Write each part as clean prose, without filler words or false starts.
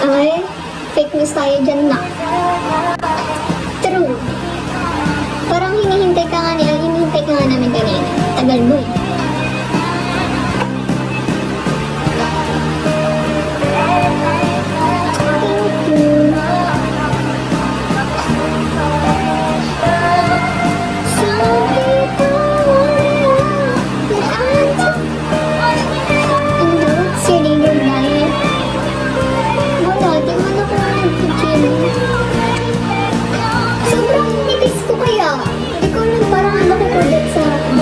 Ay, fake news tayo dyan na. True. Parang hinihintay ka nga namin kanina. Tagal mo eh. Sobrang nipis ko kaya. Hindi ko alam, parang nakikulit sa akin.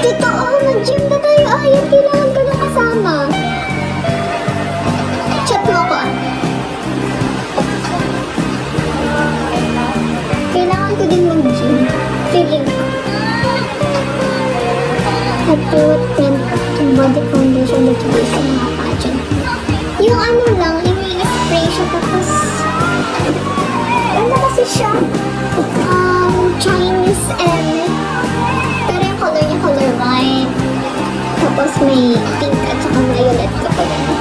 Totoo, mag-gym na tayo. Ayaw, kailangan ko na kasama. Chat mo ako. Kailangan ko din mag-gym. Feeling ko. At what kind of body condition that you use sa mga pageant? Yung ano lang, i-spray siya tapos ano kasi siya? Chinese pero yung color niya color white. Tapos may pink at saka violet kapag ano.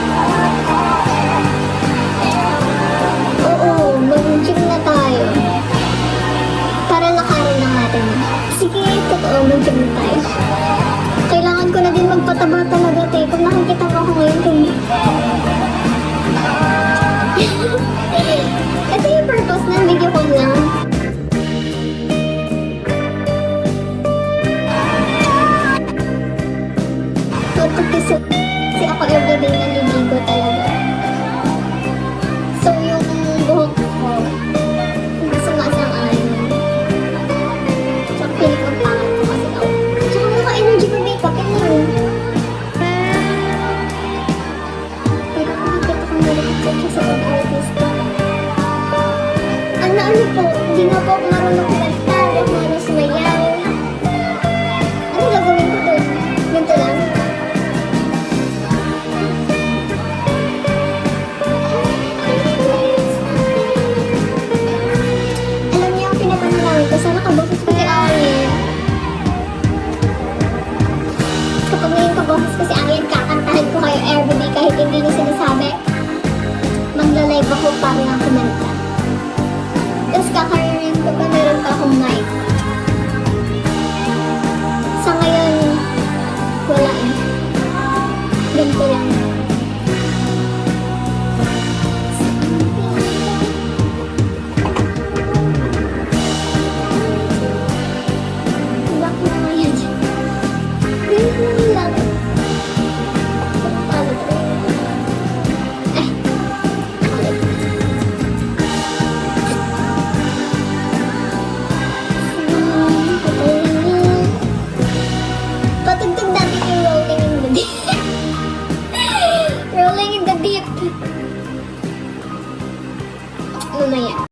Oo, mag-gym na tayo. Para lakarin lang natin. Sige, totoo, mag-gym na tayo. Kailangan ko na din magpataba talaga, te. Kung nakikita mo ako ngayon, ito yung purpose ng video ko lang. Kasi ako everyday naliligo talaga. So yung buhok ko, sumasang-ayon. Tsaka pilit ang pangat ko kasi ako. Tsaka naka-energy pa makeup, yun lang. Pero nakikita ko nalipit siya sa pag-artist ko. Ano po, hindi nga po ako marunong kumanta, marunong sumayaw. Ano gagawin ko doon? Ganito lang. Alam niyo, ang pinapanalangin ko, sana kaboses ko si Ayan. Kapag ngayon kaboses ko si Ayan, kakantahan ko kayo everyday kahit hindi niyo sinasabi. Magla-live ako para lang kumanta. Tapos kakaririn ko pa, meron pa akong mic. Sa ngayon, wala eh. Ganito lang. Back na ngayon. Ganito lang. Paano to? Patugtog natin yung Rolling in the Deep. Rolling in the Deep. Mamaya.